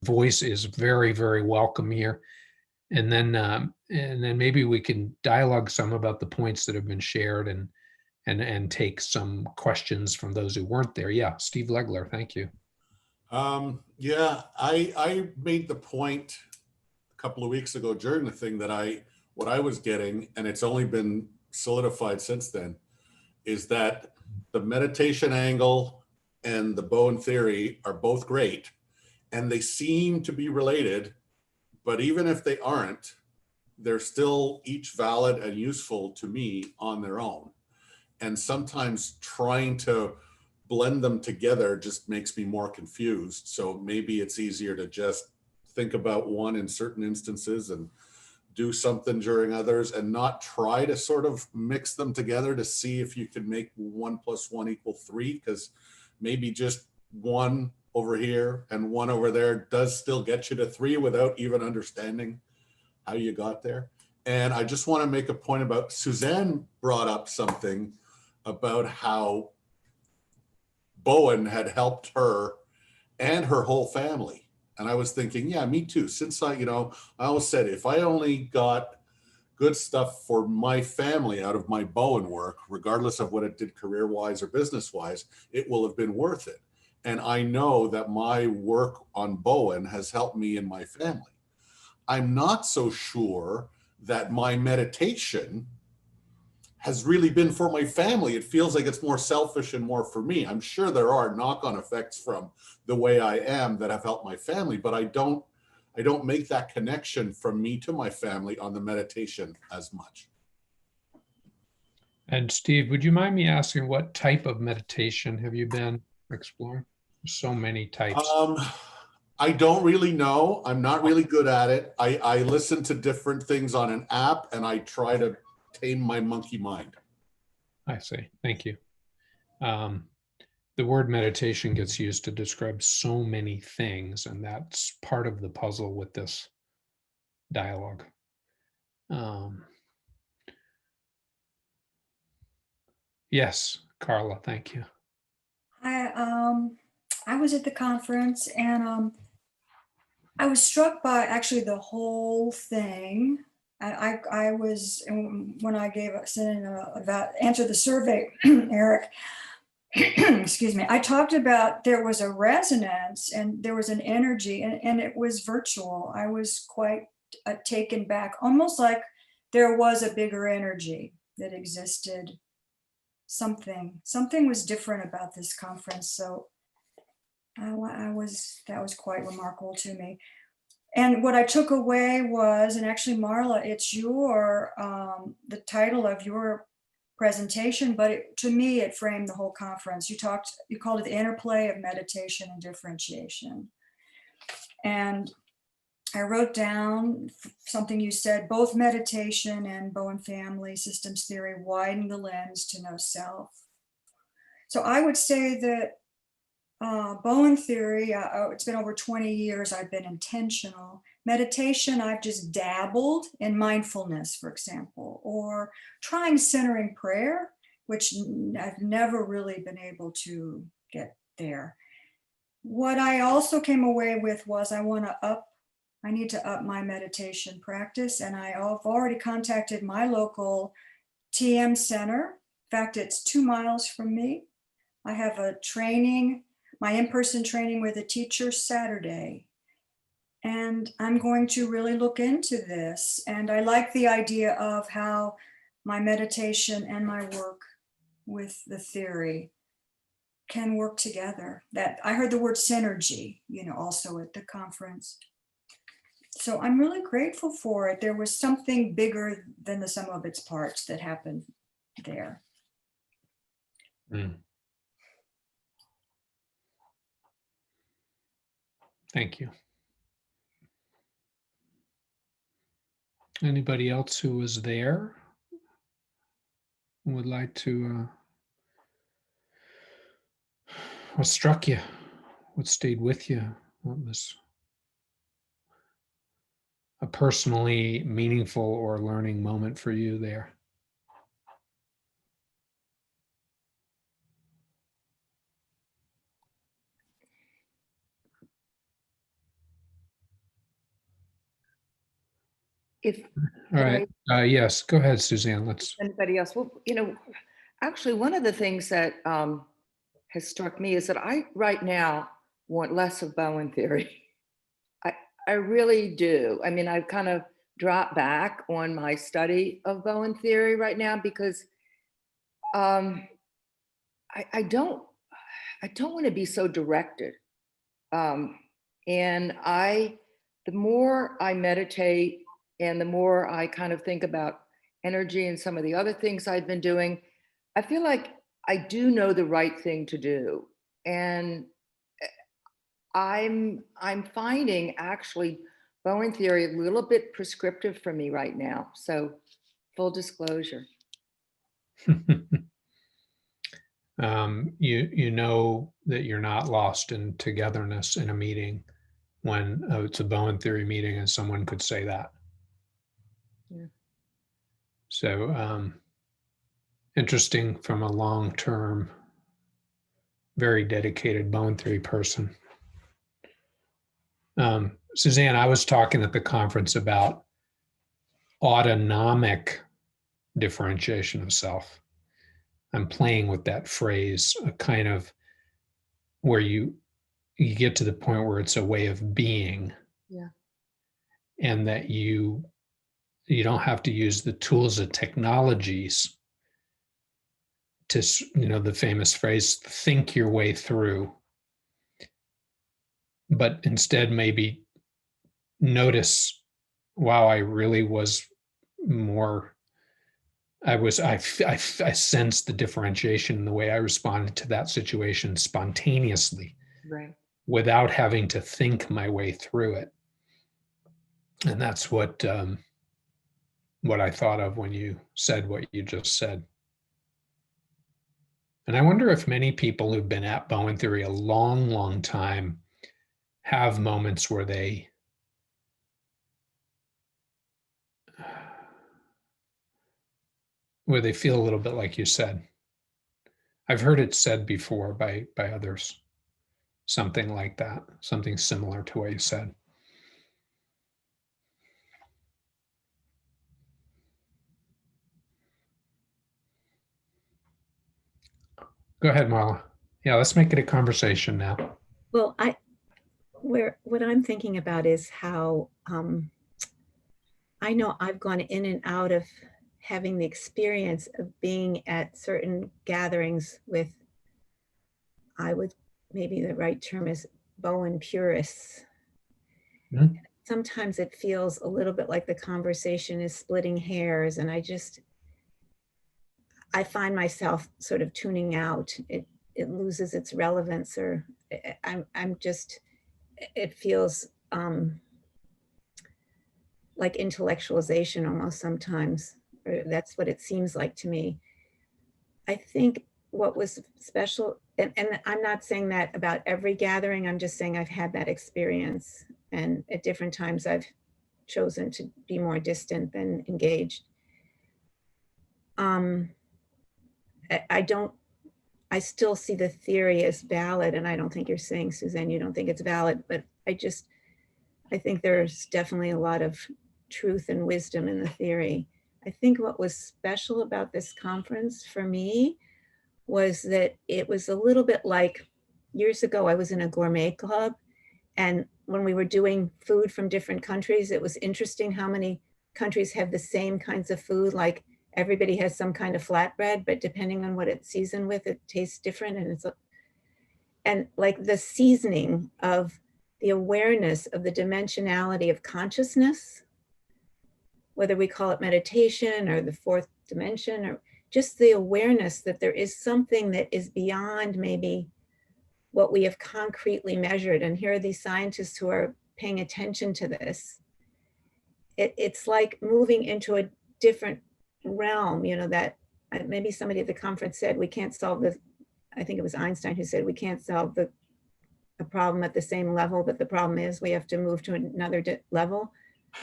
voice is very, very welcome here. And then maybe we can dialogue some about the points that have been shared and take some questions from those who weren't there. Yeah, Steve Legler, thank you. Yeah, I made the point a couple of weeks ago during the thing that what I was getting, and it's only been solidified since then, is that the meditation angle and the Bowen theory are both great, and they seem to be related, but even if they aren't, they're still each valid and useful to me on their own. And sometimes trying to blend them together just makes me more confused. So maybe it's easier to just think about one in certain instances and do something during others, and not try to sort of mix them together to see if you can make 1 + 1 = 3, because maybe just one over here and one over there does still get you to 3 without even understanding how you got there. And I just want to make a point about, Suzanne brought up something about how Bowen had helped her and her whole family. And I was thinking, yeah, me too. Since I always said, if I only got good stuff for my family out of my Bowen work, regardless of what it did career-wise or business-wise, it will have been worth it. And I know that my work on Bowen has helped me and my family. I'm not so sure that my meditation has really been for my family. It feels like it's more selfish and more for me. I'm sure there are knock-on effects from the way I am that have helped my family, but I don't make that connection from me to my family on the meditation as much. And Steve, would you mind me asking, what type of meditation have you been exploring? So many types. I don't really know. I'm not really good at it. I listen to different things on an app, and I try to tame my monkey mind. I see. Thank you. The word meditation gets used to describe so many things, and that's part of the puzzle with this dialogue. Yes, Carla, thank you. I was at the conference, and I was struck by actually the whole thing. I was, when I answered the survey, Eric, excuse me, I talked about there was a resonance and there was an energy, and it was virtual. I was quite taken back, almost like there was a bigger energy that existed. Something was different about this conference. So that was quite remarkable to me. And what I took away was, and actually, Marla, it's the title of your presentation, but to me, it framed the whole conference. You called it the interplay of meditation and differentiation. And I wrote down something you said: both meditation and Bowen family systems theory widen the lens to know self. So I would say that Bowen theory, it's been over 20 years I've been intentional. Meditation, I've just dabbled in mindfulness, for example, or trying centering prayer, which I've never really been able to get there. What I also came away with was I need to up my meditation practice, and I've already contacted my local TM center. In fact, it's 2 miles from me. I have a training, my in-person training with a teacher Saturday. And I'm going to really look into this. And I like the idea of how my meditation and my work with the theory can work together. That I heard the word synergy, also at the conference. So I'm really grateful for it. There was something bigger than the sum of its parts that happened there. Thank you. Anybody else who was there would like to, what struck you? What stayed with you? What was a personally meaningful or learning moment for you there? If All right. Yes, go ahead, Suzanne. Let's. anybody else, well, actually, one of the things that has struck me is that I right now want less of Bowen theory. I really do. I mean, I've kind of dropped back on my study of Bowen theory right now because I don't want to be so directed. And the more I meditate and the more I kind of think about energy and some of the other things I've been doing, I feel like I do know the right thing to do. And I'm finding actually Bowen theory a little bit prescriptive for me right now. So full disclosure. You know that you're not lost in togetherness in a meeting when it's a Bowen theory meeting and someone could say that. Yeah. So interesting from a long-term, very dedicated Bowen theory person. Suzanne, I was talking at the conference about autonomic differentiation of self. I'm playing with that phrase, a kind of where you get to the point where it's a way of being. Yeah. And that you don't have to use the tools of technologies to, the famous phrase, think your way through, but instead maybe notice, wow, I really was more, I sensed the differentiation in the way I responded to that situation spontaneously, Right. without having to think my way through it. And that's what I thought of when you said what you just said. And I wonder if many people who've been at Bowen theory a long, long time have moments where they feel a little bit like you said. I've heard it said before by others, something like that, something similar to what you said. Go ahead, Marla. Yeah, let's make it a conversation now. Well, what I'm thinking about is how I know I've gone in and out of having the experience of being at certain gatherings with, maybe the right term is Bowen purists. Mm-hmm. Sometimes it feels a little bit like the conversation is splitting hairs, and I find myself sort of tuning out. It loses its relevance, or it feels like intellectualization almost sometimes, or that's what it seems like to me. I think what was special, and I'm not saying that about every gathering, I'm just saying I've had that experience, and at different times I've chosen to be more distant than engaged. I still see the theory as valid, and I don't think you're saying, Suzanne, you don't think it's valid, but I think there's definitely a lot of truth and wisdom in the theory. I think what was special about this conference for me was that it was a little bit like years ago, I was in a gourmet club, and when we were doing food from different countries, it was interesting how many countries have the same kinds of food. Like everybody has some kind of flatbread, but depending on what it's seasoned with, it tastes different. And like the seasoning of the awareness of the dimensionality of consciousness, whether we call it meditation or the fourth dimension, or just the awareness that there is something that is beyond maybe what we have concretely measured. And here are these scientists who are paying attention to this. It's like moving into a different realm, that maybe somebody at the conference said, we can't solve this. I think it was Einstein who said, we can't solve a problem at the same level, but the problem is we have to move to another level.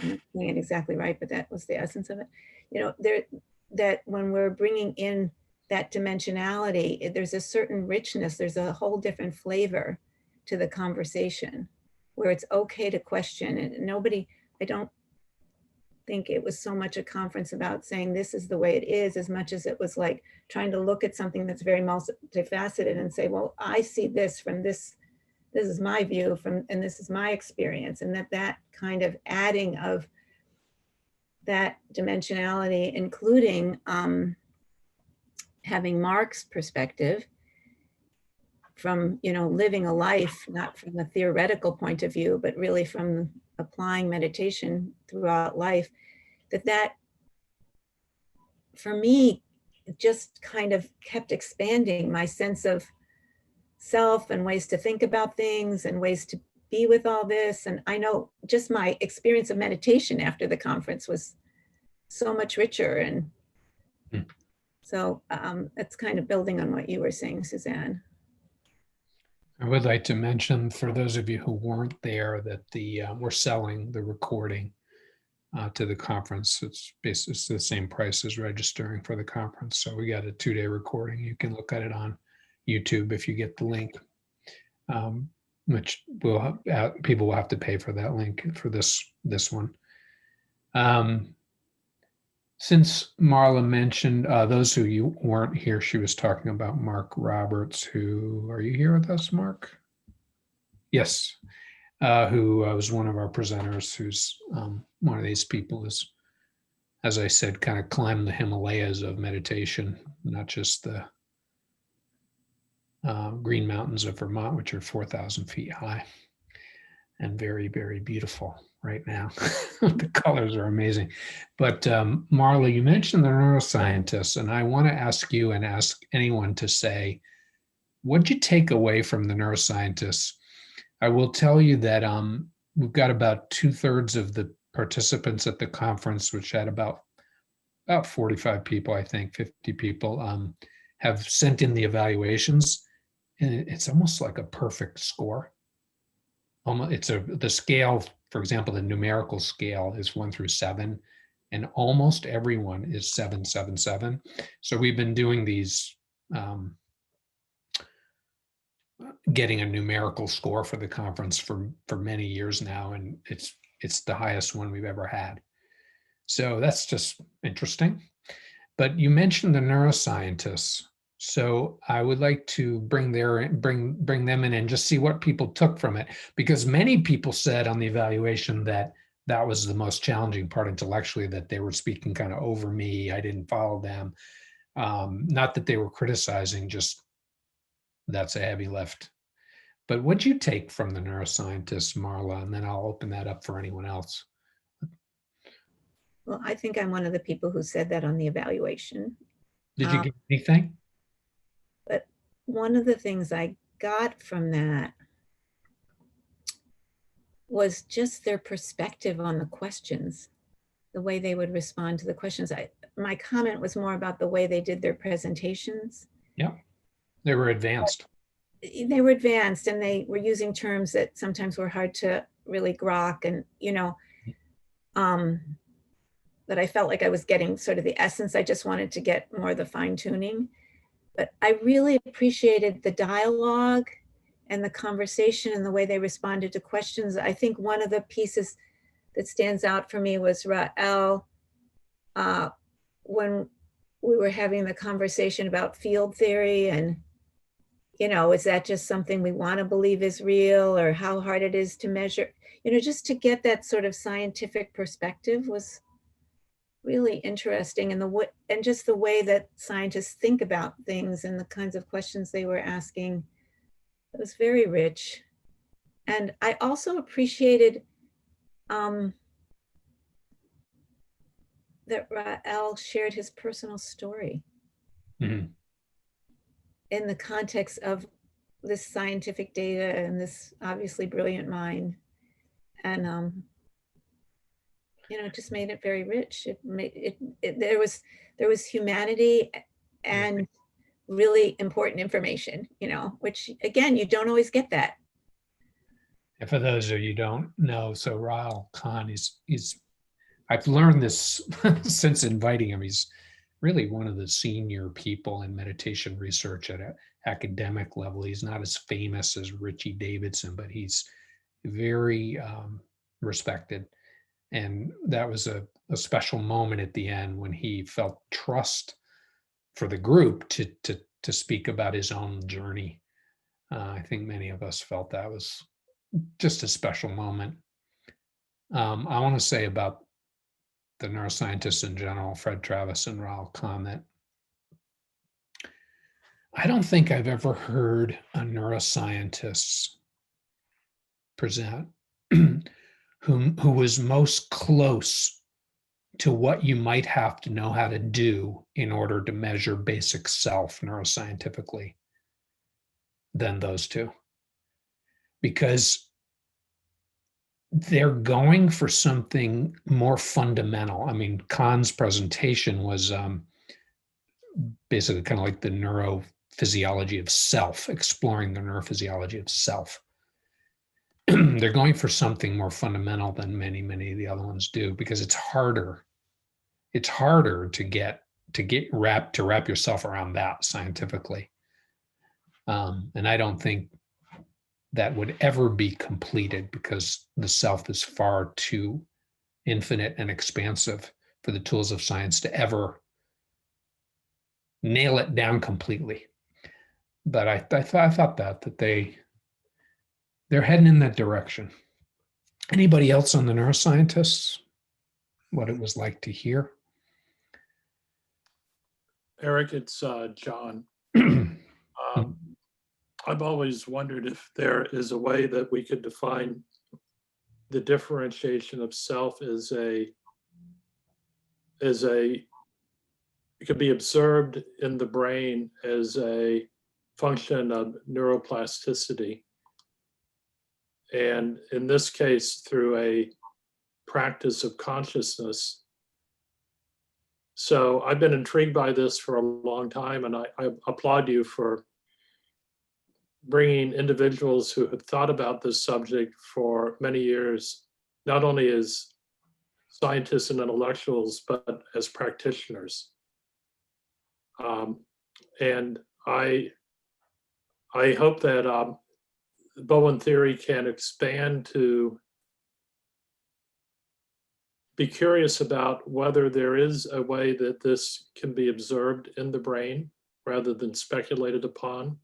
I'm not saying it exactly right, but that was the essence of it. That when we're bringing in that dimensionality, there's a certain richness, there's a whole different flavor to the conversation where it's okay to question. And think it was so much a conference about saying this is the way it is, as much as it was like trying to look at something that's very multifaceted and say, well, I see this from this is my view from, and this is my experience. And that kind of adding of that dimensionality, including having Mark's perspective from, living a life, not from a theoretical point of view, but really from applying meditation throughout life, that for me, just kind of kept expanding my sense of self and ways to think about things and ways to be with all this. And I know just my experience of meditation after the conference was so much richer. And so it's kind of building on what you were saying, Suzanne. I would like to mention for those of you who weren't there that we're selling the recording to the conference. It's the same price as registering for the conference. So we got a 2-day recording. You can look at it on YouTube if you get the link, which people will have to pay for that link for this one. Since Marla mentioned those who you weren't here, she was talking about Mark Roberts, who, are you here with us, Mark? Yes, who was one of our presenters, who's one of these people is, as I said, kind of climbed the Himalayas of meditation, not just the Green Mountains of Vermont, which are 4,000 feet high and very, very beautiful right now. The colors are amazing. But Marla, you mentioned the neuroscientists, and I want to ask you and ask anyone to say, what'd you take away from the neuroscientists? I will tell you that we've got about 2/3 of the participants at the conference, which had about 45 people, I think, 50 people, have sent in the evaluations, and it's almost like a perfect score. The scale, for example, the numerical scale is 1 through 7, and almost everyone is 7, 7, 7. So we've been doing these, getting a numerical score for the conference for many years now, and it's the highest one we've ever had. So that's just interesting. But you mentioned the neuroscientists. So I would like to bring them in and just see what people took from it, because many people said on the evaluation that was the most challenging part intellectually, that they were speaking kind of over me. I didn't follow them. Not that they were criticizing, just that's a heavy lift. But what'd you take from the neuroscientists, Marla? And then I'll open that up for anyone else. Well, I think I'm one of the people who said that on the evaluation. Did you get anything? But one of the things I got from that was just their perspective on the questions, the way they would respond to the questions. My comment was more about the way they did their presentations. Yeah, they were advanced. They were advanced, and they were using terms that sometimes were hard to really grok, and that I felt like I was getting sort of the essence. I just wanted to get more of the fine tuning. But I really appreciated the dialogue and the conversation and the way they responded to questions. I think one of the pieces that stands out for me was Rael, when we were having the conversation about field theory and, is that just something we want to believe is real, or how hard it is to measure? Just to get that sort of scientific perspective was really interesting, and just the way that scientists think about things and the kinds of questions they were asking. It was very rich. And I also appreciated that Rael shared his personal story in the context of this scientific data and this obviously brilliant mind. And it just made it very rich. There was humanity and really important information, which again, you don't always get that. And for those of you who don't know, so Rael Khan he's I've learned this since inviting him. He's really one of the senior people in meditation research at an academic level. He's not as famous as Richie Davidson, but he's very respected. And that was a special moment at the end when he felt trust for the group to speak about his own journey. I think many of us felt that was just a special moment. I want to say about the neuroscientists in general, Fred Travis and Raoul Comment. I don't think I've ever heard a neuroscientist present who was most close to what you might have to know how to do in order to measure basic self neuroscientifically than those two. Because they're going for something more fundamental. I mean, Kahn's presentation was basically kind of like the neurophysiology of self, exploring the neurophysiology of self. They're going for something more fundamental than many of the other ones do, because it's harder. It's harder to wrap yourself around that scientifically. And I don't think that would ever be completed, because the self is far too infinite and expansive for the tools of science to ever nail it down completely. But I thought that they're heading in that direction. Anybody else on the neuroscientists? What it was like to hear? Eric, it's John. I've always wondered if there is a way that we could define the differentiation of self as it could be observed in the brain as a function of neuroplasticity. And in this case, through a practice of consciousness. So I've been intrigued by this for a long time, and I applaud you for bringing individuals who have thought about this subject for many years, not only as scientists and intellectuals, but as practitioners. And I hope that Bowen theory can expand to be curious about whether there is a way that this can be observed in the brain rather than speculated upon.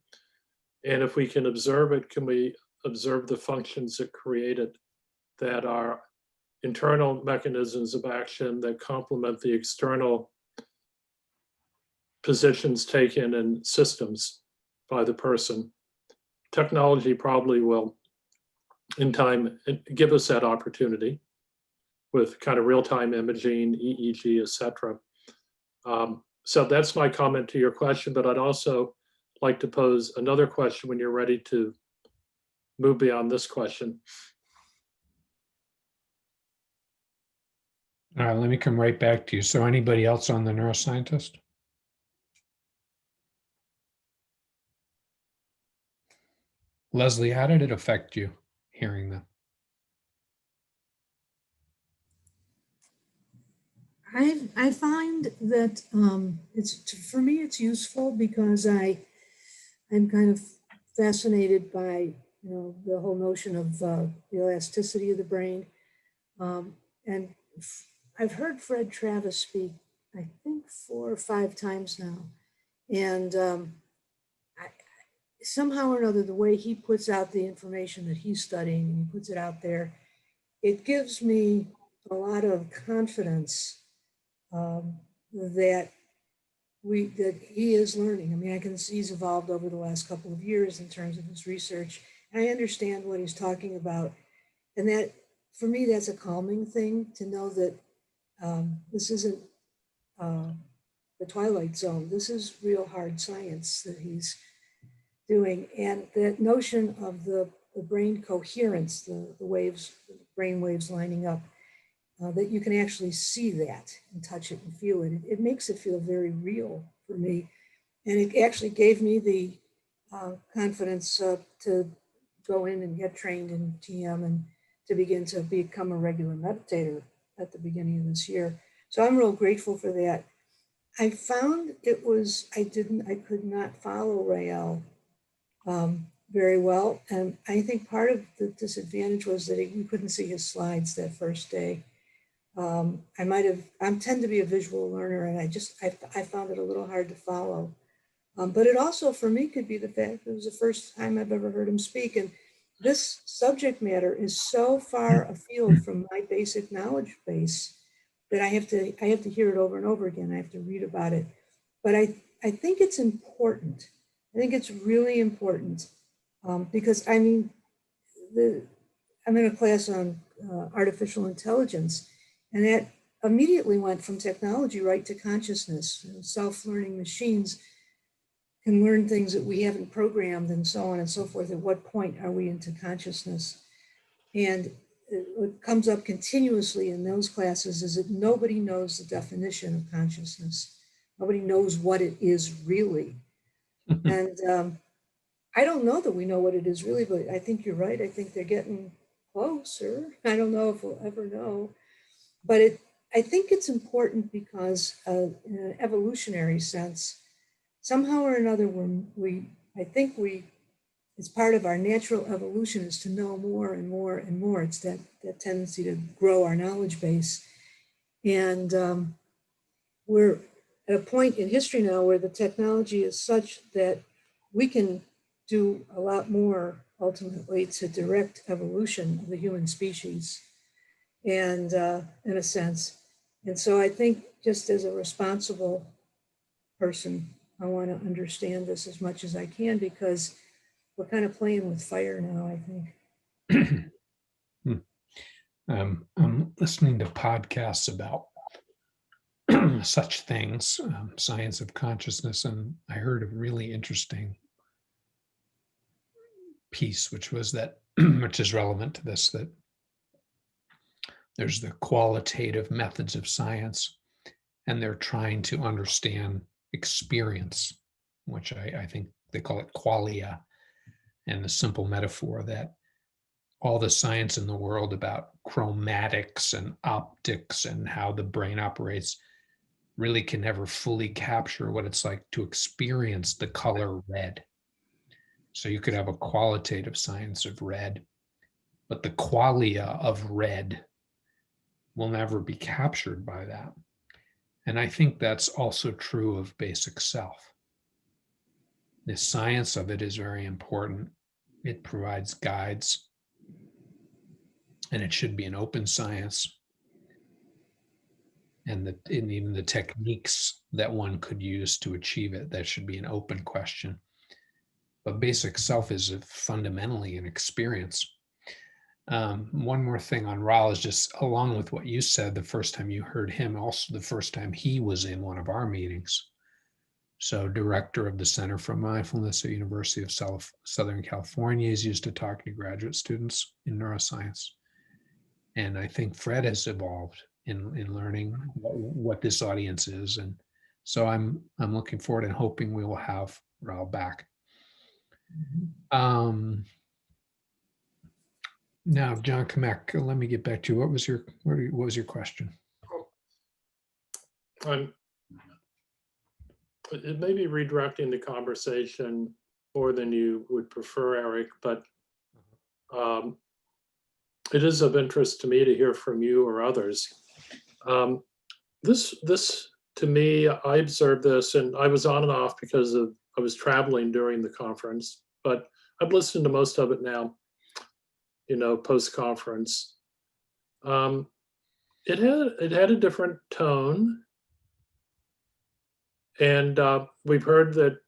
And if we can observe it, can we observe the functions that create it, that are internal mechanisms of action that complement the external positions taken in systems by the person. Technology probably will, in time, give us that opportunity with kind of real-time imaging, EEG, et cetera. So that's my comment to your question, but I'd also like to pose another question when you're ready to move beyond this question. All right, let me come right back to you. So anybody else on the neuroscientist? Leslie, how did it affect you hearing them? I find that for me it's useful because I'm kind of fascinated by the whole notion of the elasticity of the brain, and I've heard Fred Travis speak I think 4 or 5 times now, and somehow or another the way he puts out the information that he's studying and he puts it out there, it gives me a lot of confidence that he is learning. I mean, I can see he's evolved over the last couple of years in terms of his research. I understand what he's talking about, and that for me that's a calming thing to know that this isn't the twilight zone. This is real hard science that he's doing, and that notion of the brain coherence, the waves, the brain waves lining up. That you can actually see that and touch it and feel it. It makes it feel very real for me. And it actually gave me the confidence to go in and get trained in TM and to begin to become a regular meditator at the beginning of this year. So I'm real grateful for that. I found I could not follow Rael very well. And I think part of the disadvantage was that we couldn't see his slides that first day. I tend to be a visual learner, and I found it a little hard to follow. But it also, for me, could be the fact that it was the first time I've ever heard him speak. And this subject matter is so far afield from my basic knowledge base that I have to hear it over and over again. I have to read about it. But I think it's important. I think it's really important because, I mean, I'm in a class on artificial intelligence, and that immediately went from technology right to consciousness. Self-learning machines can learn things that we haven't programmed and so on and so forth. At what point are we into consciousness? And what comes up continuously in those classes is that nobody knows the definition of consciousness. Nobody knows what it is really. And I don't know that we know what it is really, but I think you're right. I think they're getting closer. I don't know if we'll ever know. But I think it's important because in an evolutionary sense, somehow or another, it's part of our natural evolution is to know more and more and more. It's that tendency to grow our knowledge base. And we're at a point in history now where the technology is such that we can do a lot more ultimately to direct evolution of the human species, and in a sense. And so I think just as a responsible person, I want to understand this as much as I can, because we're kind of playing with fire now, I think. I'm listening to podcasts about such things, science of consciousness, and I heard a really interesting piece, which was that, which is relevant to this, that there's the qualitative methods of science, and they're trying to understand experience, which I think they call it qualia, and the simple metaphor that all the science in the world about chromatics and optics and how the brain operates really can never fully capture what it's like to experience the color red. So you could have a qualitative science of red, but the qualia of red will never be captured by that. And I think that's also true of basic self. The science of it is very important. It provides guides, and it should be an open science. And even the techniques that one could use to achieve it, that should be an open question. But basic self is fundamentally an experience. One more thing on Raul is just along with what you said the first time you heard him, also the first time he was in one of our meetings. So director of the Center for Mindfulness at University of Southern California is used to talking to graduate students in neuroscience. And I think Fred has evolved in learning what this audience is. And so I'm looking forward and hoping we will have Raul back. Now, John Kamek, let me get back to you. What was your question? It may be redirecting the conversation more than you would prefer, Eric, but it is of interest to me to hear from you or others. This to me, I observed this, and I was on and off because I was traveling during the conference, but I've listened to most of it now, post-conference. It had a different tone. And we've heard that,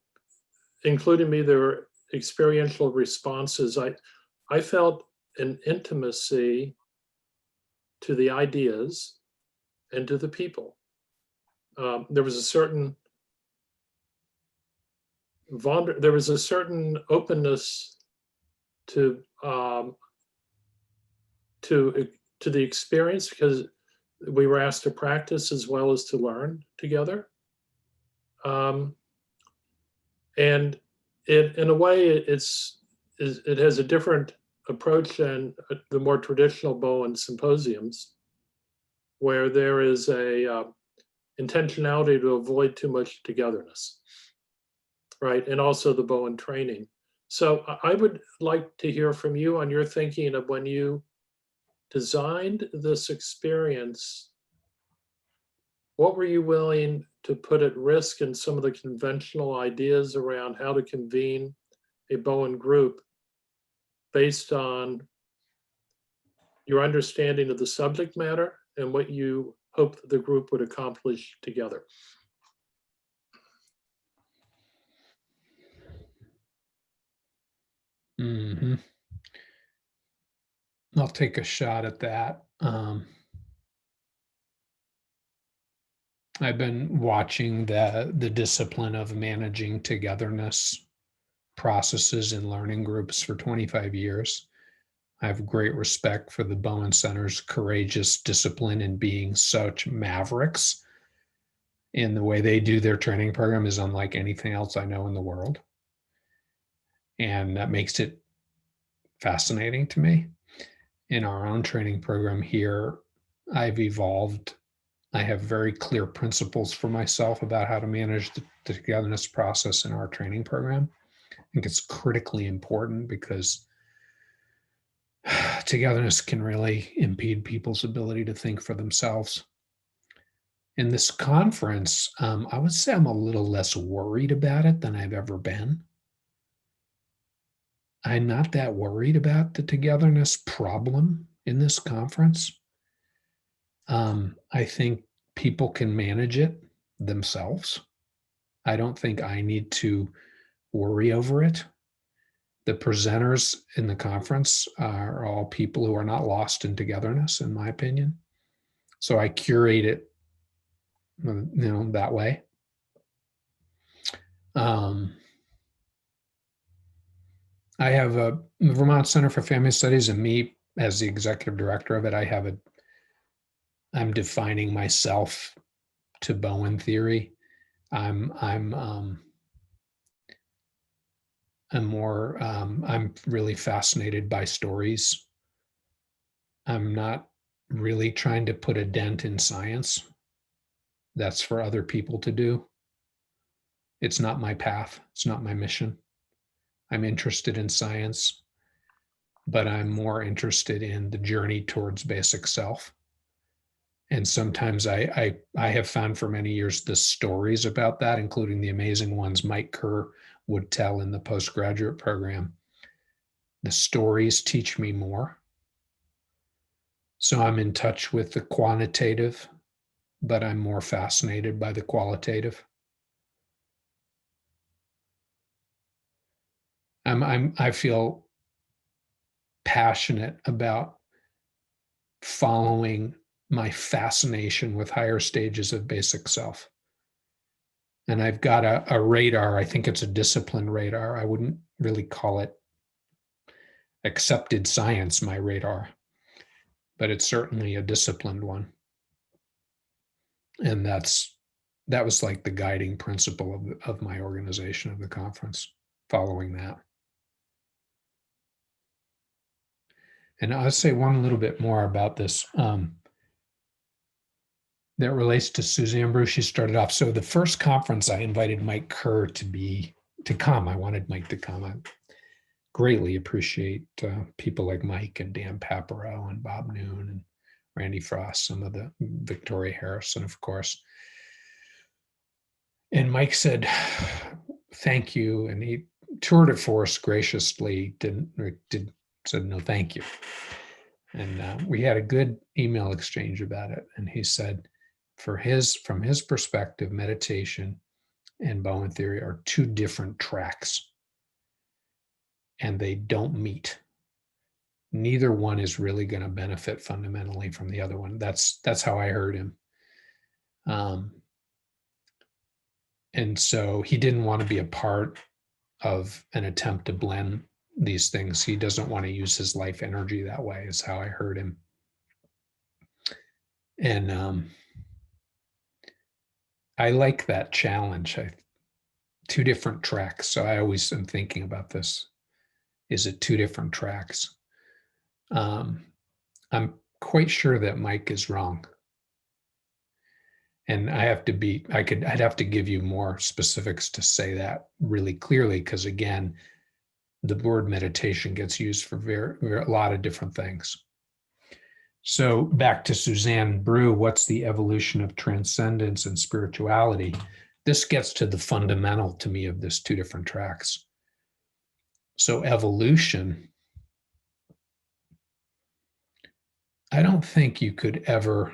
including me, there were experiential responses. I felt an intimacy to the ideas and to the people. There was a certain openness to the experience, because we were asked to practice as well as to learn together. And in a way, it has a different approach than the more traditional Bowen symposiums, where there is a intentionality to avoid too much togetherness, right? And also the Bowen training. So I would like to hear from you on your thinking of when you designed this experience what were you willing to put at risk in some of the conventional ideas around how to convene a Bowen group based on your understanding of the subject matter and what you hoped the group would accomplish together? Mhm. I'll take a shot at that. I've been watching the discipline of managing togetherness processes in learning groups for 25 years. I have great respect for the Bowen Center's courageous discipline in being such mavericks in the way they do their training program is unlike anything else I know in the world. And that makes it fascinating to me. In our own training program here, I've evolved. I have very clear principles for myself about how to manage the togetherness process in our training program. I think it's critically important because togetherness can really impede people's ability to think for themselves. In this conference, I would say I'm a little less worried about it than I've ever been. I'm not that worried about the togetherness problem in this conference. I think people can manage it themselves. I don't think I need to worry over it. The presenters in the conference are all people who are not lost in togetherness, in my opinion. So I curate it, that way. I have a Vermont Center for Family Studies, and me as the executive director of it, I'm defining myself to Bowen theory. I'm really fascinated by stories. I'm not really trying to put a dent in science. That's for other people to do. It's not my path. It's not my mission. I'm interested in science, but I'm more interested in the journey towards basic self. And sometimes I have found for many years the stories about that, including the amazing ones Mike Kerr would tell in the postgraduate program. The stories teach me more. So I'm in touch with the quantitative, but I'm more fascinated by the qualitative. I feel passionate about following my fascination with higher stages of basic self. And I've got a radar. I think it's a discipline radar. I wouldn't really call it accepted science, my radar, but it's certainly a disciplined one. And that was like the guiding principle of my organization of the conference, following that. And I'll say one little bit more about this that relates to Suzanne Bruce. She started off. So the first conference, I invited Mike Kerr to come. I wanted Mike to come. I greatly appreciate people like Mike and Dan Paparo and Bob Noon and Randy Frost, some of the Victoria Harrison, of course. And Mike said, thank you. And he toured it for us graciously, said no, thank you. And we had a good email exchange about it. And he said, from his perspective, meditation and Bowen theory are two different tracks, and they don't meet. Neither one is really going to benefit fundamentally from the other one. That's how I heard him. And so he didn't want to be a part of an attempt to blend these things. He doesn't want to use his life energy that way, is how I heard him. And I like that challenge. Two different tracks. So I always am thinking about this. Is it two different tracks? I'm quite sure that Mike is wrong. And I'd have to give you more specifics to say that really clearly, because again, the word meditation gets used for a lot of different things. So back to Suzanne Brew, what's the evolution of transcendence and spirituality? This gets to the fundamental to me of this two different tracks. So evolution, I don't think you could ever,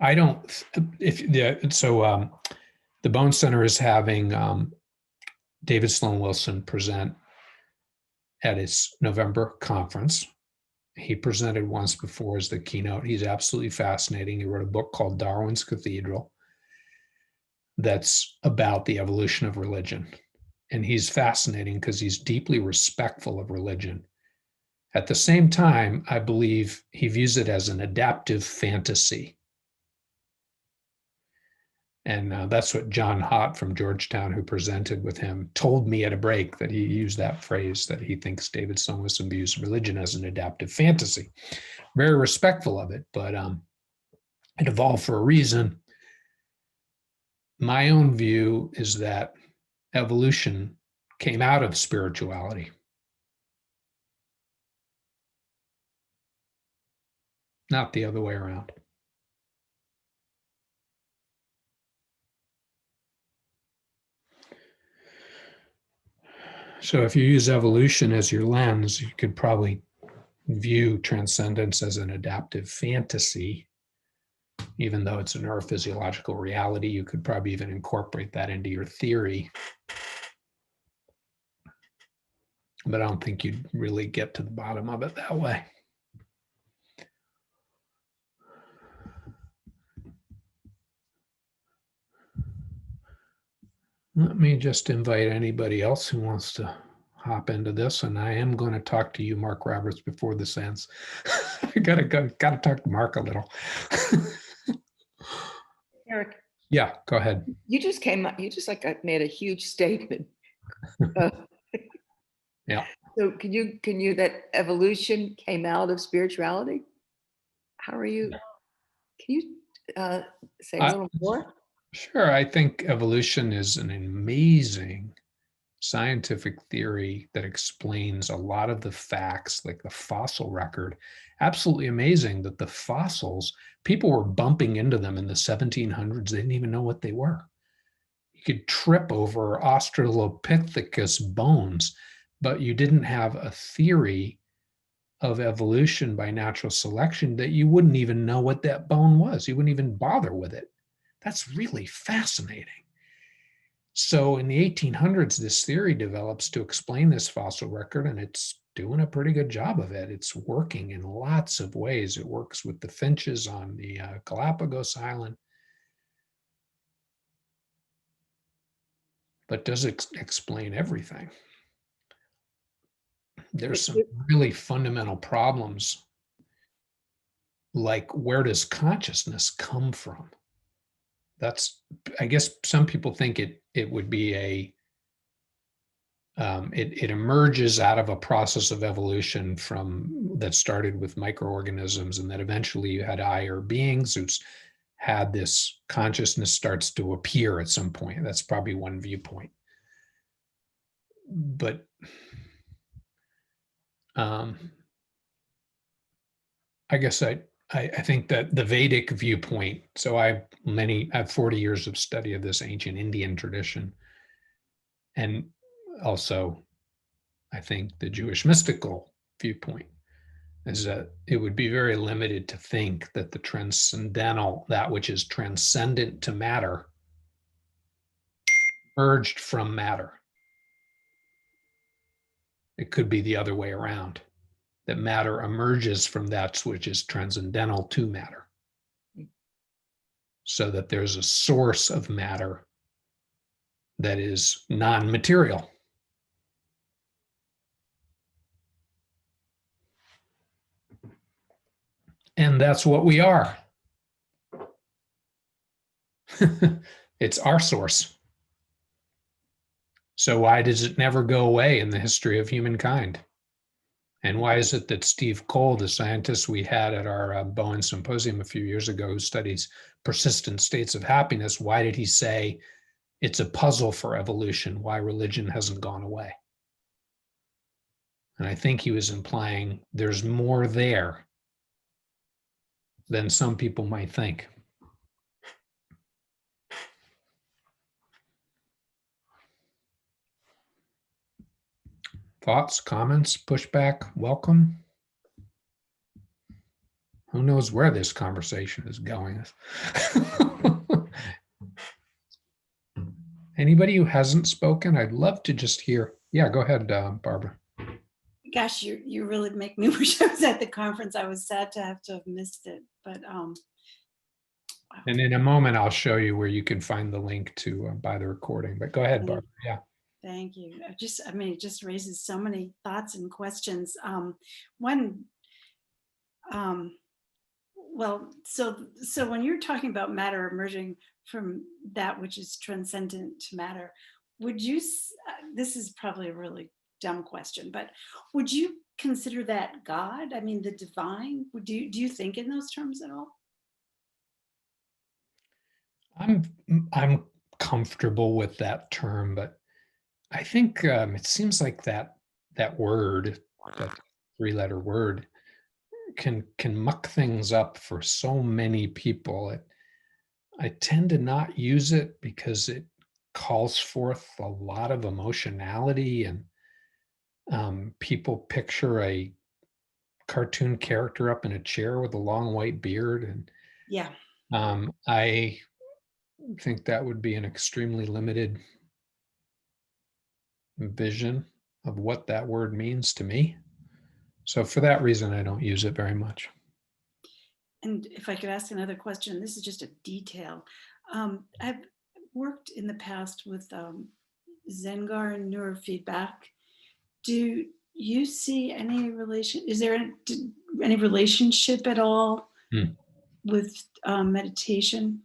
I don't, if the, so the Bone Center is having David Sloan Wilson present at its November conference. He presented once before as the keynote. He's absolutely fascinating. He wrote a book called Darwin's Cathedral that's about the evolution of religion. And he's fascinating because he's deeply respectful of religion. At the same time, I believe he views it as an adaptive fantasy. And that's what John Hott from Georgetown, who presented with him, told me at a break, that he used that phrase, that he thinks David Sloan Wilson views religion as an adaptive fantasy. Very respectful of it, but it evolved for a reason. My own view is that evolution came out of spirituality. Not the other way around. So if you use evolution as your lens, you could probably view transcendence as an adaptive fantasy. Even though it's a neurophysiological reality, you could probably even incorporate that into your theory. But I don't think you'd really get to the bottom of it that way. Let me just invite anybody else who wants to hop into this, and I am going to talk to you, Mark Roberts, before this ends. I gotta talk to Mark a little. Eric, Yeah, go ahead. you just came up, you just like made a huge statement. Yeah. So can you, that evolution came out of spirituality? How are you, can you say a little more? Sure. I think evolution is an amazing scientific theory that explains a lot of the facts, like the fossil record. Absolutely amazing that the fossils, people were bumping into them in the 1700s. They didn't even know what they were. You could trip over Australopithecus bones, but you didn't have a theory of evolution by natural selection that you wouldn't even know what that bone was. You wouldn't even bother with it. That's really fascinating. So in the 1800s, this theory develops to explain this fossil record, and it's doing a pretty good job of it. It's working in lots of ways. It works with the finches on the Galapagos Island. But does it explain everything? There's some really fundamental problems, like where does consciousness come from? That's, I guess some people think it would be it emerges out of a process of evolution that started with microorganisms, and that eventually you had higher beings who's had this consciousness starts to appear at some point. That's probably one viewpoint. But I guess I think that the Vedic viewpoint, so I have 40 years of study of this ancient Indian tradition. And also, I think the Jewish mystical viewpoint is that it would be very limited to think that the transcendental, that which is transcendent to matter, emerged from matter. It could be the other way around, that matter emerges from that which is transcendental to matter. So that there's a source of matter that is non-material. And that's what we are. It's our source. So why does it never go away in the history of humankind? And why is it that Steve Cole, the scientist we had at our Bowen Symposium a few years ago, who studies persistent states of happiness, why did he say it's a puzzle for evolution, why religion hasn't gone away? And I think he was implying there's more there than some people might think. Thoughts, comments, pushback, welcome. Who knows where this conversation is going? Anybody who hasn't spoken, I'd love to just hear. Yeah, go ahead, Barbara. Gosh, you really make me wish I was at the conference. I was sad to have missed it, but wow. And in a moment, I'll show you where you can find the link to buy the recording. But go ahead, Barbara. Yeah. Thank you. I mean, it just raises so many thoughts and questions. One, well, so when you're talking about matter emerging from that which is transcendent to matter, would you, this is probably a really dumb question, but would you consider that God? I mean, the divine? Do you think in those terms at all? I'm comfortable with that term, but I think it seems like that word, that three-letter word, can muck things up for so many people. I tend to not use it because it calls forth a lot of emotionality, and people picture a cartoon character up in a chair with a long white beard, and Yeah. I think that would be an extremely limited vision of what that word means to me. So for that reason, I don't use it very much. And if I could ask another question, this is just a detail. I've worked in the past with Zengar and neurofeedback. Do you see any relation? Is there any relationship at all with meditation?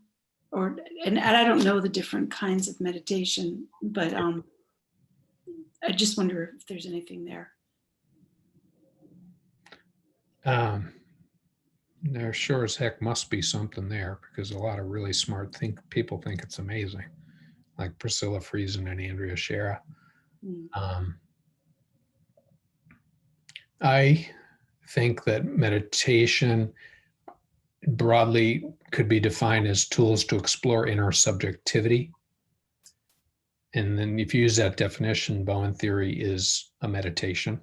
And I don't know the different kinds of meditation, but I just wonder if there's anything there. There sure as heck must be something there, because a lot of really smart people think it's amazing, like Priscilla Friesen and Andrea Shera. I think that meditation broadly could be defined as tools to explore inner subjectivity. And then if you use that definition, Bowen theory is a meditation.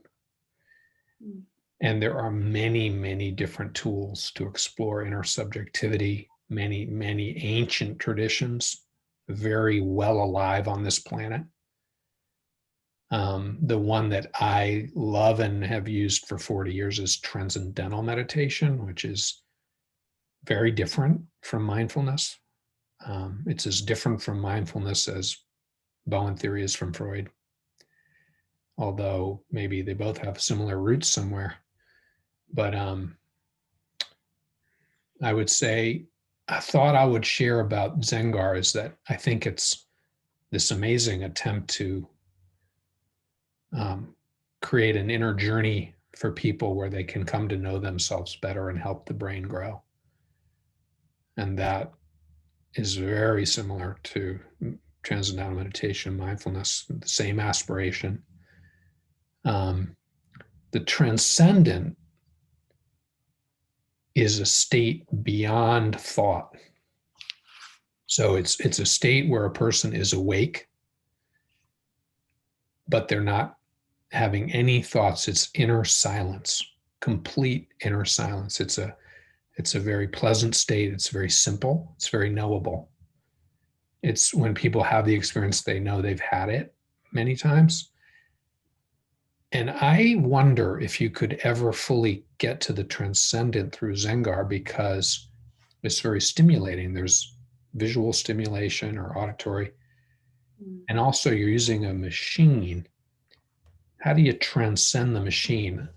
And there are many, many different tools to explore inner subjectivity, many, many ancient traditions, very well alive on this planet. The one that I love and have used for 40 years is Transcendental Meditation, which is very different from mindfulness. It's as different from mindfulness as Bowen theory is from Freud, although maybe they both have similar roots somewhere. But I would say a thought I would share about Zengar is that I think it's this amazing attempt to create an inner journey for people where they can come to know themselves better and help the brain grow. And that is very similar to Transcendental Meditation, mindfulness, the same aspiration. The transcendent is a state beyond thought. So it's a state where a person is awake, but they're not having any thoughts. It's inner silence, complete inner silence. It's a very pleasant state. It's very simple. It's very knowable. It's when people have the experience, they know they've had it many times. And I wonder if you could ever fully get to the transcendent through Zengar, because it's very stimulating. There's visual stimulation or auditory. And also you're using a machine. How do you transcend the machine?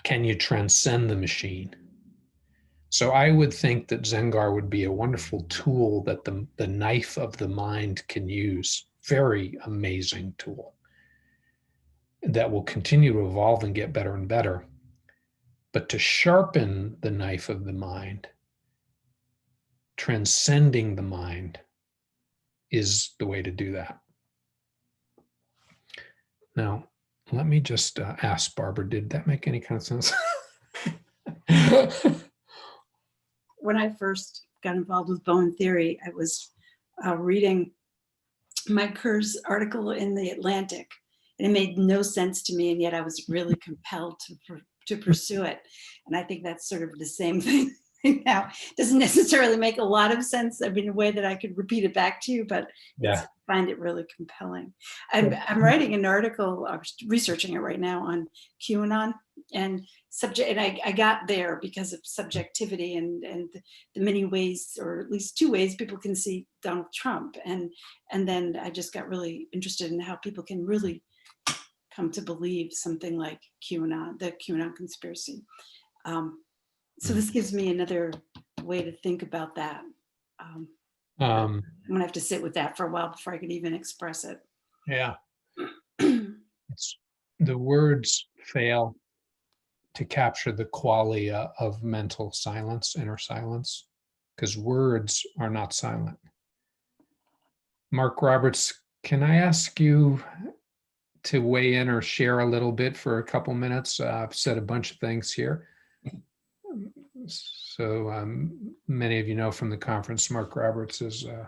Can you transcend the machine? So I would think that Zengar would be a wonderful tool that the knife of the mind can use. Very amazing tool that will continue to evolve and get better and better. But to sharpen the knife of the mind, transcending the mind is the way to do that. Now, let me just ask Barbara, did that make any kind of sense? when I first got involved with Bowen theory, I was reading Mike Kerr's article in the Atlantic, and it made no sense to me, and yet I was really compelled to pursue it. And I think that's sort of the same thing now. It doesn't necessarily make a lot of sense, I mean, in a way that I could repeat it back to you, but Yeah. I find it really compelling. I'm writing an article, researching it right now on QAnon and subject, and I got there because of subjectivity and the many ways, or at least two ways, people can see Donald Trump. And then I just got really interested in how people can really come to believe something like QAnon, the QAnon conspiracy. So this gives me another way to think about that. I'm gonna have to sit with that for a while before I could even express it. Yeah. The words fail to capture the qualia of mental silence, inner silence, because words are not silent. Mark Roberts, can I ask you to weigh in or share a little bit for a couple minutes? I've said a bunch of things here. So many of you know from the conference, Mark Roberts is a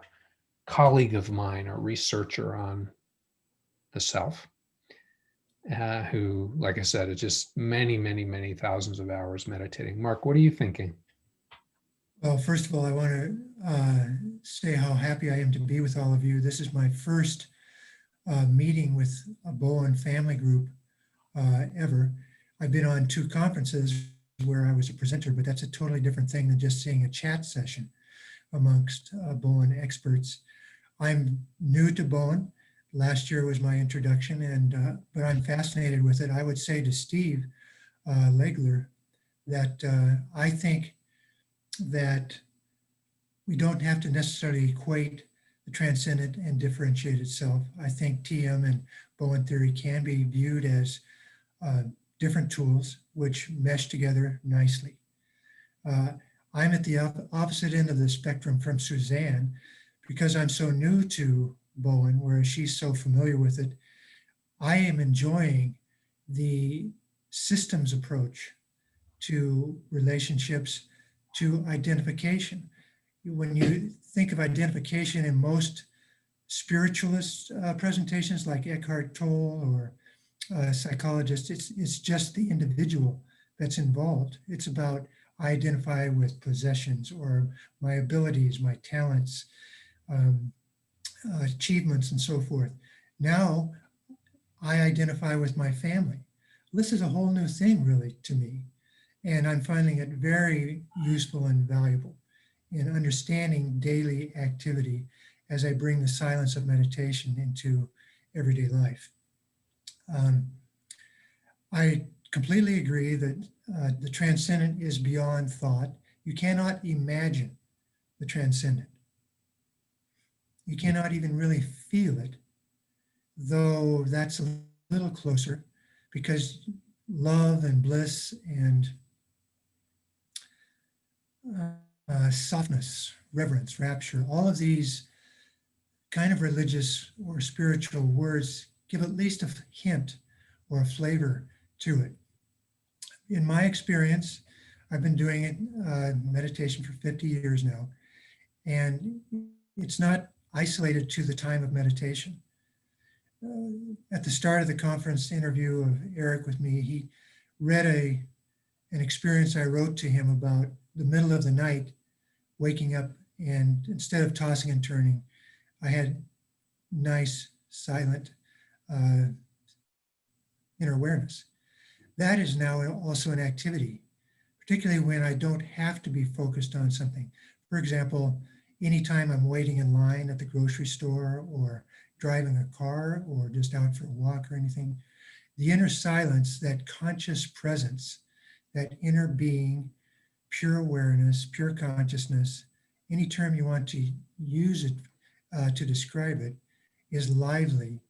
colleague of mine, a researcher on the self, who, like I said, is just many, many, many thousands of hours meditating. Mark, what are you thinking? Well, first of all, I want to say how happy I am to be with all of you. This is my first meeting with a Bowen family group ever. I've been on 2 conferences where I was a presenter, but that's a totally different thing than just seeing a chat session amongst Bowen experts. I'm new to Bowen. Last year was my introduction, and but I'm fascinated with it. I would say to Steve Legler that I think that we don't have to necessarily equate the transcendent and differentiated self. I think TM and Bowen theory can be viewed as different tools which mesh together nicely. I'm at the opposite end of the spectrum from Suzanne because I'm so new to Bowen, whereas she's so familiar with it. I am enjoying the systems approach to relationships, to identification. When you think of identification in most spiritualist presentations like Eckhart Tolle or psychologists, it's just the individual that's involved. It's about I identify with possessions or my abilities, my talents, achievements, and so forth. Now I identify with my family. This is a whole new thing really to me. And I'm finding it very useful and valuable in understanding daily activity as I bring the silence of meditation into everyday life. I completely agree that the transcendent is beyond thought. You cannot imagine the transcendent. You cannot even really feel it, though that's a little closer because love and bliss and softness, reverence, rapture, all of these kind of religious or spiritual words give at least a hint or a flavor to it. In my experience, I've been doing it, meditation for 50 years now, and it's not isolated to the time of meditation. At the start of the conference interview of Eric with me, he read an experience I wrote to him about the middle of the night, waking up, and instead of tossing and turning, I had nice, silent inner awareness. That is now also an activity, particularly when I don't have to be focused on something. For example, anytime I'm waiting in line at the grocery store or driving a car or just out for a walk or anything, the inner silence, that conscious presence, that inner being, pure awareness, pure consciousness, any term you want to use it to describe it, is lively,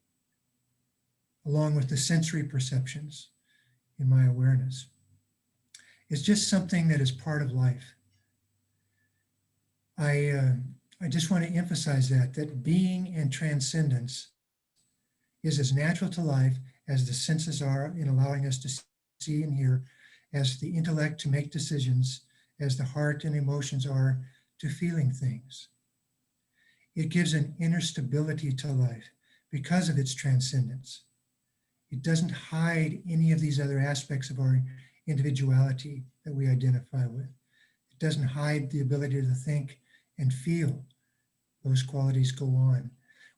along with the sensory perceptions in my awareness. It's just something that is part of life. I just want to emphasize that being and transcendence is as natural to life as the senses are in allowing us to see and hear, as the intellect to make decisions, as the heart and emotions are to feeling things. It gives an inner stability to life because of its transcendence. It doesn't hide any of these other aspects of our individuality that we identify with. It doesn't hide the ability to think and feel. Those qualities go on.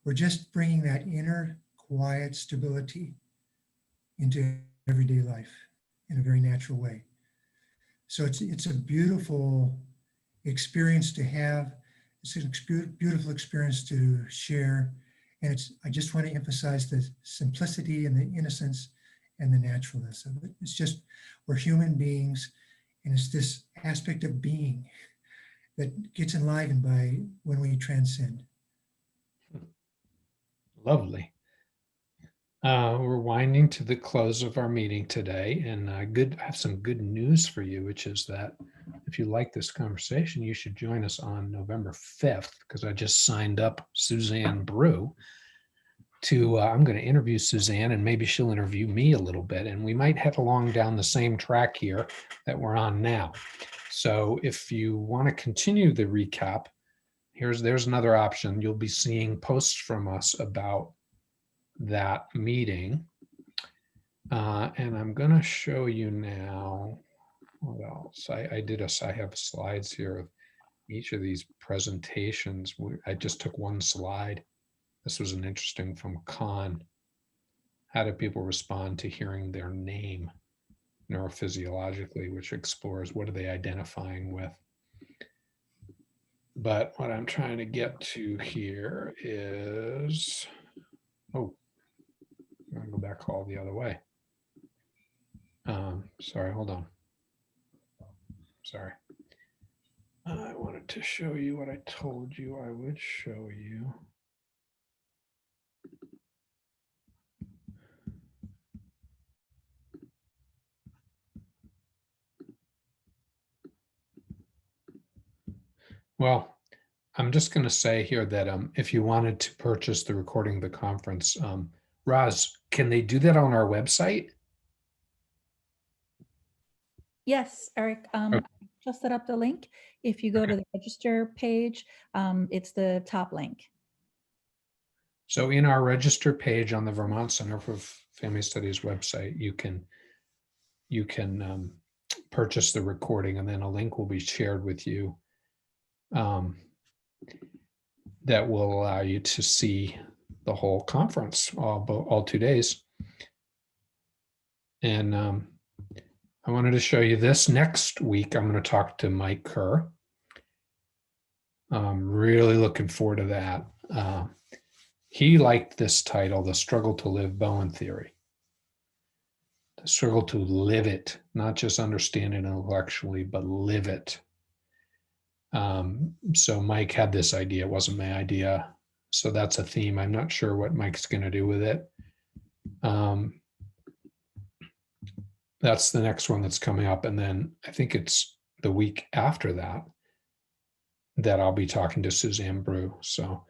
We're just bringing that inner quiet stability into everyday life in a very natural way. So it's a beautiful experience to have. It's a beautiful experience to share. And I just want to emphasize the simplicity and the innocence and the naturalness of it. It's just, we're human beings, and it's this aspect of being that gets enlivened by when we transcend. Lovely. We're winding to the close of our meeting today, and I have some good news for you, which is that if you like this conversation, you should join us on November 5th, because I just signed up Suzanne Brew to, I'm going to interview Suzanne, and maybe she'll interview me a little bit, and we might head along down the same track here that we're on now. So if you want to continue the recap, there's another option. You'll be seeing posts from us about that meeting. And I'm going to show you now what else. I have slides here of each of these presentations. I just took one slide. This was an interesting from Khan. How do people respond to hearing their name neurophysiologically, which explores what are they identifying with. But what I'm trying to get to here is, oh, I'm going to go back all the other way. Sorry, hold on. Sorry. I wanted to show you what I told you I would show you. Well, I'm just going to say here that if you wanted to purchase the recording of the conference, Roz, can they do that on our website? Yes, Eric, Okay. just set up the link. If you go to the register page, it's the top link. So in our register page on the Vermont Center for Family Studies website, you can purchase the recording, and then a link will be shared with you that will allow you to see the whole conference, all 2 days. And I wanted to show you this. Next week, I'm going to talk to Mike Kerr. I'm really looking forward to that. He liked this title, The Struggle to Live Bowen Theory. The struggle to live it, not just understand it intellectually, but live it. So Mike had this idea. It wasn't my idea. So that's a theme. I'm not sure what Mike's going to do with it. That's the next one that's coming up. And then I think it's the week after that I'll be talking to Suzanne Brew. So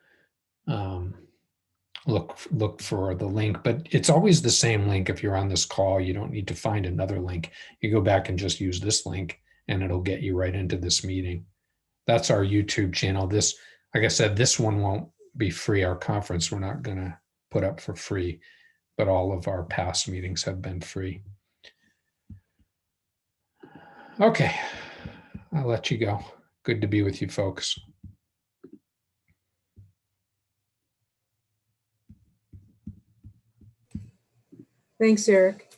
look for the link, but it's always the same link. If you're on this call, you don't need to find another link. You go back and just use this link and it'll get you right into this meeting. That's our YouTube channel. This, like I said, this one won't be free. Our conference, we're not going to put up for free, but all of our past meetings have been free. Okay, I'll let you go. Good to be with you folks. Thanks, Eric.